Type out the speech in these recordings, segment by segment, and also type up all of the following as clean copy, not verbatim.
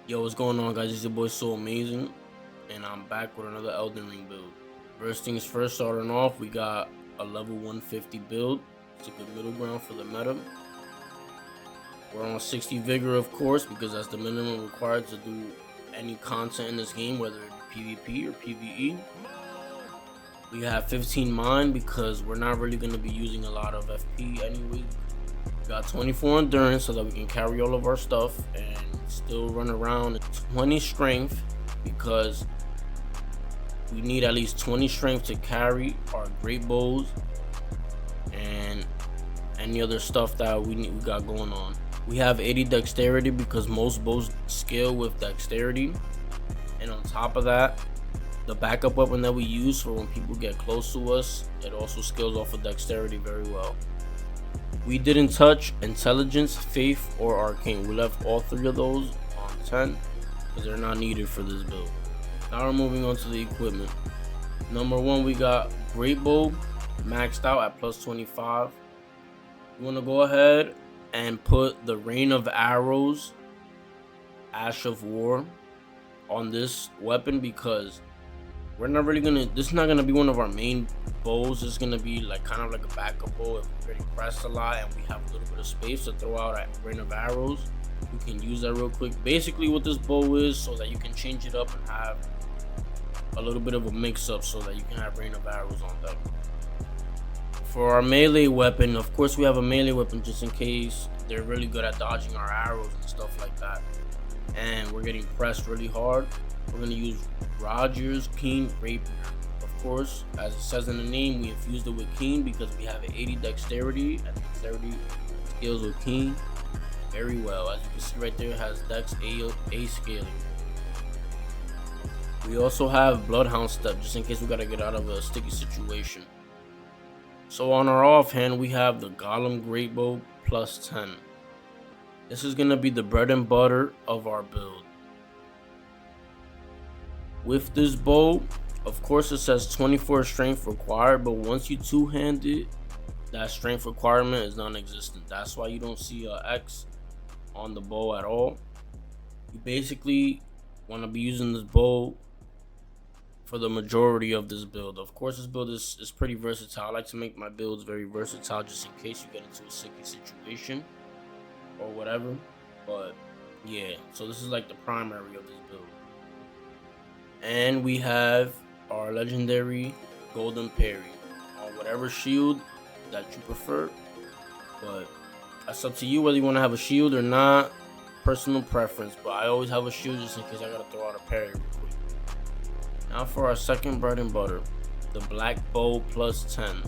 Yo, what's going on, guys? It's your boy Soo Amaziing, and I'm back with another Elden Ring build. First things first, starting off, we got a level 150 build. It's a good middle ground for the meta. We're on 60 vigor, of course, because that's the minimum required to do any content in this game, whether it be PvP or PvE. We have 15 mind because we're not really going to be using a lot of FP anyway. We got 24 endurance so that we can carry all of our stuff and still run around. 20 strength because we need at least 20 strength to carry our great bows and any other stuff that we got going on. We have 80 dexterity because most bows scale with dexterity, and on top of that, the backup weapon that we use for when people get close to us, it also scales off of dexterity very well. We didn't touch intelligence, faith, or arcane. We left all three of those on 10 because they're not needed for this build. Now we're moving on to the equipment. Number one, we got Greatbow maxed out at plus 25. You want to go ahead and put the Rain of Arrows, Ash of War on this weapon because we're not really gonna, this is not gonna be one of our main bows. It's gonna be like kind of like a backup bow if we're getting pressed a lot and we have a little bit of space to throw out a Rain of Arrows. You can use that real quick. Basically what this bow is, so that you can change it up and have a little bit of a mix up so that you can have Rain of Arrows on deck. For our melee weapon, of course we have a melee weapon just in case they're really good at dodging our arrows and stuff like that and we're getting pressed really hard. We're going to use Roger's Keen Rapier. Of course, as it says in the name, we infused it with Keen because we have an 80 dexterity, and dexterity scales with Keen very well. As you can see right there, it has Dex A scaling. We also have Bloodhound Step just in case we got to get out of a sticky situation. So on our offhand, we have the Golem Greatbow plus 10. This is gonna be the bread and butter of our build. With this bow, of course it says 24 strength required, but once you two-hand it, that strength requirement is non-existent. That's why you don't see a X on the bow at all. You basically want to be using this bow for the majority of this build. Of course, this build is pretty versatile. I like to make my builds very versatile just in case you get into a sticky situation or whatever. But yeah, so this is like the primary of this build. And we have our legendary golden parry on whatever shield that you prefer, but that's up to you whether you want to have a shield or not. Personal preference, but I always have a shield just in case I gotta throw out a parry real quick. Now for our second bread and butter, the Blackbow plus 10.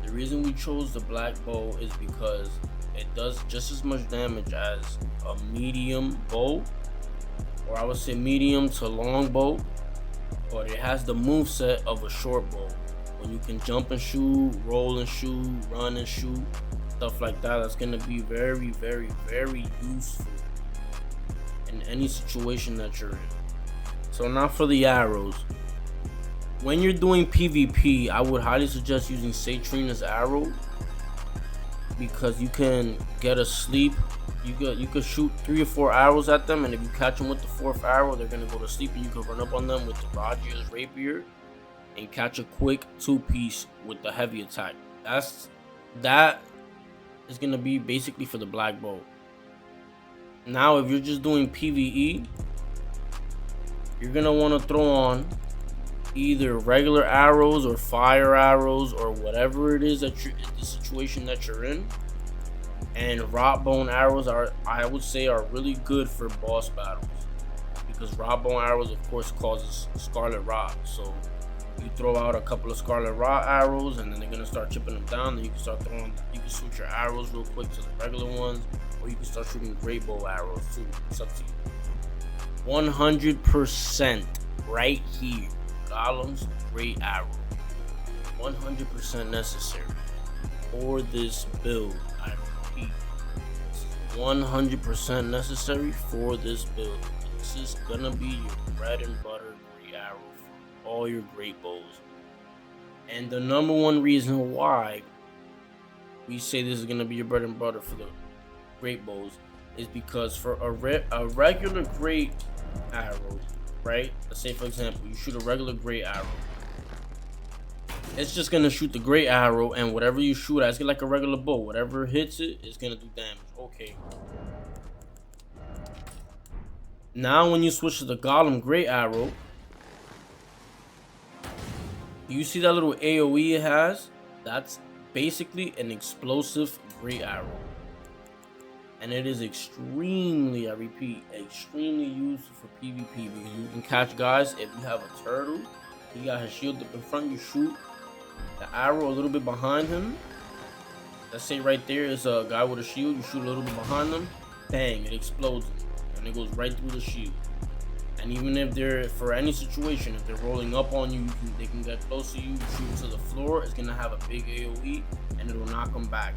The reason we chose the Blackbow is because it does just as much damage as a medium bow, or I would say medium to long bow, but it has the moveset of a short bow. When you can jump and shoot, roll and shoot, run and shoot, stuff like that, that's going to be very, very, very useful in any situation that you're in. So now for the arrows. When you're doing PvP, I would highly suggest using Satrina's arrow, because you can get a sleep. You could shoot 3 or 4 arrows at them, and if you catch them with the 4th arrow, they're going to go to sleep, and you can run up on them with the Rogers rapier and catch a quick 2-piece with the heavy attack. That is gonna be basically for the Blackbow. Now, if you're just doing PvE, you're gonna want to throw on either regular arrows or fire arrows or whatever it is that the situation that you're in. And rot bone arrows I would say are really good for boss battles, because rot bone arrows of course causes scarlet rot. So you throw out a couple of scarlet rot arrows, and then they're gonna start chipping them down. Then you can start throwing. You can switch your arrows real quick to the regular ones, or you can start shooting Greatbow arrows too. It's up to you. 100% right here. Golem's great arrow. 100% necessary for this build. I repeat, 100% necessary for this build. This is gonna be your bread and butter great arrow for all your great bows. And the number one reason why we say this is gonna be your bread and butter for the great bows is because for a regular great arrow, right? Let's say for example, you shoot a regular great arrow. It's just gonna shoot the great arrow, and whatever you shoot at, it's like a regular bow. Whatever hits it, it's gonna do damage. Okay. Now, when you switch to the Golem Great Arrow, you see that little AoE it has? That's basically an explosive Great Arrow. And it is extremely, I repeat, extremely useful for PvP, because you can catch guys. If you have a turtle, he got his shield up in front, you shoot the arrow a little bit behind him. Let's say right there is a guy with a shield, you shoot a little bit behind them, bang, it explodes and it goes right through the shield. And even if they're, for any situation, if they're rolling up on you, they can get close to you, shoot to the floor, it's gonna have a big AoE, and it'll knock them back.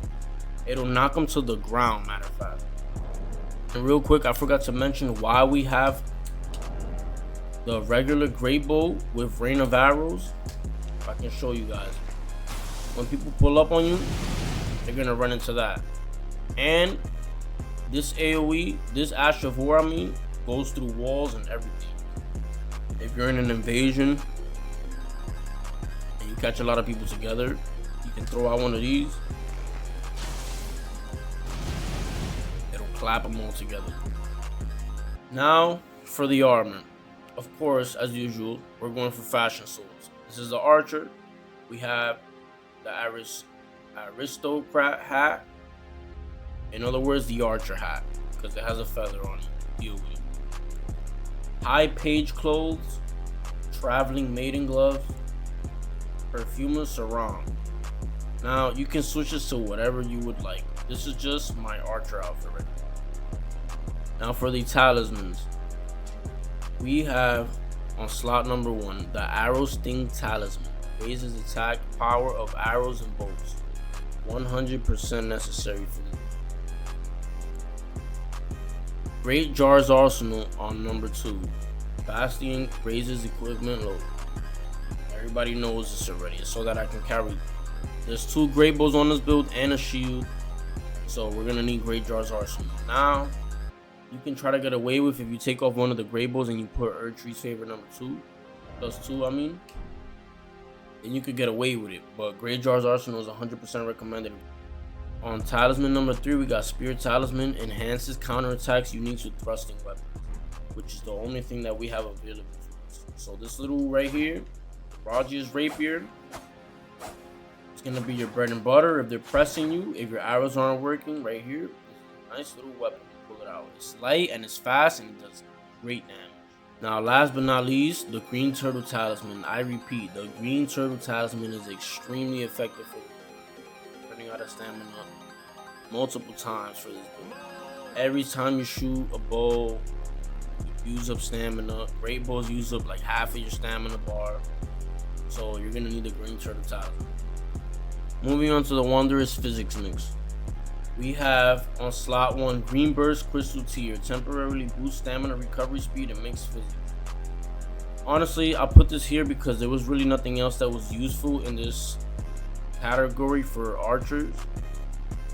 It'll knock them to the ground, matter of fact. And real quick, I forgot to mention why we have the regular Greatbow with Rain of Arrows. If I can show you guys. When people pull up on you, they're gonna run into that. And this AoE, this Ash of War, goes through walls and everything. If you're in an invasion and you catch a lot of people together, you can throw out one of these. It'll clap them all together. Now for the armor. Of course, as usual, we're going for fashion swords. This is the archer. We have the aristocrat hat. In other words, the archer hat, because it has a feather on it. Deal with it. High page clothes, traveling maiden gloves, perfumer sarong. Now you can switch this to whatever you would like. This is just my archer outfit right now. Now for the talismans, we have on slot number 1 the arrow sting talisman. Raises attack power of arrows and bolts. 100% necessary for this. Great Jar's Arsenal on number 2. Bastion raises equipment load. Everybody knows this already. It's so that I can carry. There's 2 Greatbows on this build and a shield. So we're gonna need Great Jar's Arsenal. Now, you can try to get away with if you take off one of the Greatbows and you put Erdtree's favorite number 2. +2, I mean. Then you could get away with it. But Great Jar's Arsenal is 100% recommended. On Talisman number 3, we got Spear Talisman. Enhances counterattacks unique to thrusting weapons, which is the only thing that we have available to us. So this little right here, Rajia's Rapier, it's going to be your bread and butter if they're pressing you. If your arrows aren't working, right here, it's a nice little weapon. Pull it out. It's light and it's fast and it does great damage. Now, last but not least, the Green Turtle Talisman. I repeat, the Green Turtle Talisman is extremely effective for running out of stamina multiple times for this build. Every time you shoot a bow, you use up stamina. Greatbows use up like half of your stamina bar. So you're gonna need the Green Turtle Talisman. Moving on to the Wondrous Physics Mix. We have on slot 1 Green Burst Crystal Tier. Temporarily boost stamina, recovery speed, and mixed physics. Honestly, I put this here because there was really nothing else that was useful in this category for archers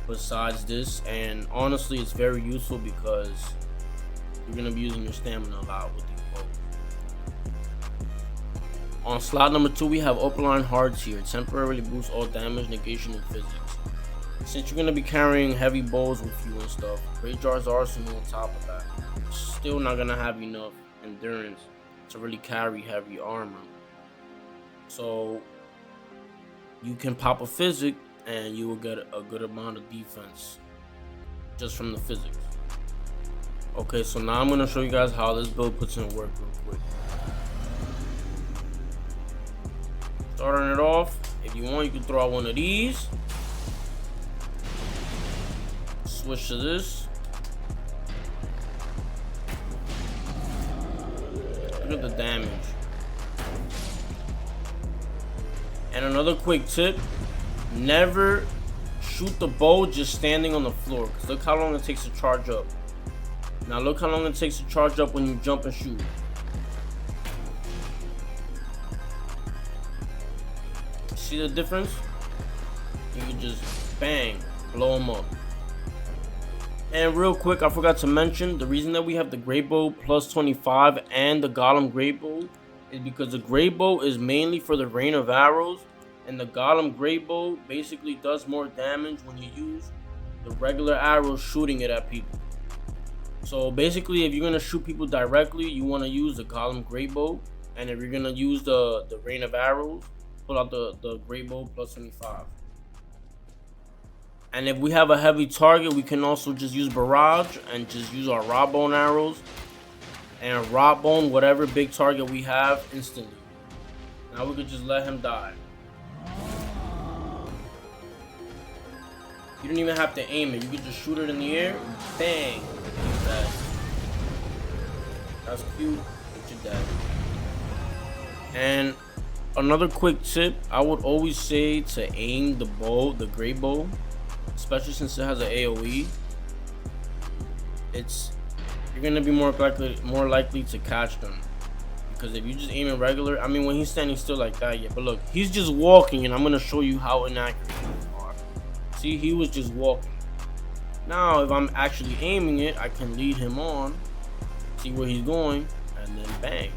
besides this. And honestly, it's very useful because you're going to be using your stamina a lot with these bows. On slot number 2, we have Opaline Hard Tier. Temporarily boost all damage, negation, and physics. Since you're going to be carrying heavy bows with you and stuff, Great Jar's Arsenal on top of that, you're still not going to have enough endurance to really carry heavy armor. So you can pop a Physick and you will get a good amount of defense just from the physics. Okay, so now I'm going to show you guys how this build puts in work real quick. Starting it off, if you want, you can throw out one of these. Switch to this. Look at the damage. And another quick tip, never shoot the bow just standing on the floor, because look how long it takes to charge up. Now look how long it takes to charge up when you jump and shoot. See the difference? You can just bang, blow them up. And real quick, I forgot to mention, the reason that we have the Greatbow +25 and the Golem Greatbow is because the Greatbow is mainly for the rain of arrows, and the Golem Greatbow basically does more damage when you use the regular arrows shooting it at people. So basically, if you're going to shoot people directly, you want to use the Golem Greatbow, and if you're going to use the rain of arrows, pull out the Greatbow +25. And if we have a heavy target, we can also just use Barrage and just use our Raw Bone arrows and Raw Bone whatever big target we have instantly. Now we could just let him die. You don't even have to aim it. You could just shoot it in the air. Bang. That's cute. Get your dead. And another quick tip, I would always say to aim the bow, the Greatbow, especially since it has an AoE. You're gonna be more likely to catch them, because if you just aim it regular, I mean when he's standing still like that, yeah. But look, he's just walking, and I'm gonna show you how inaccurate they are. See, he was just walking. Now, if I'm actually aiming it, I can lead him on, see where he's going, and then bang.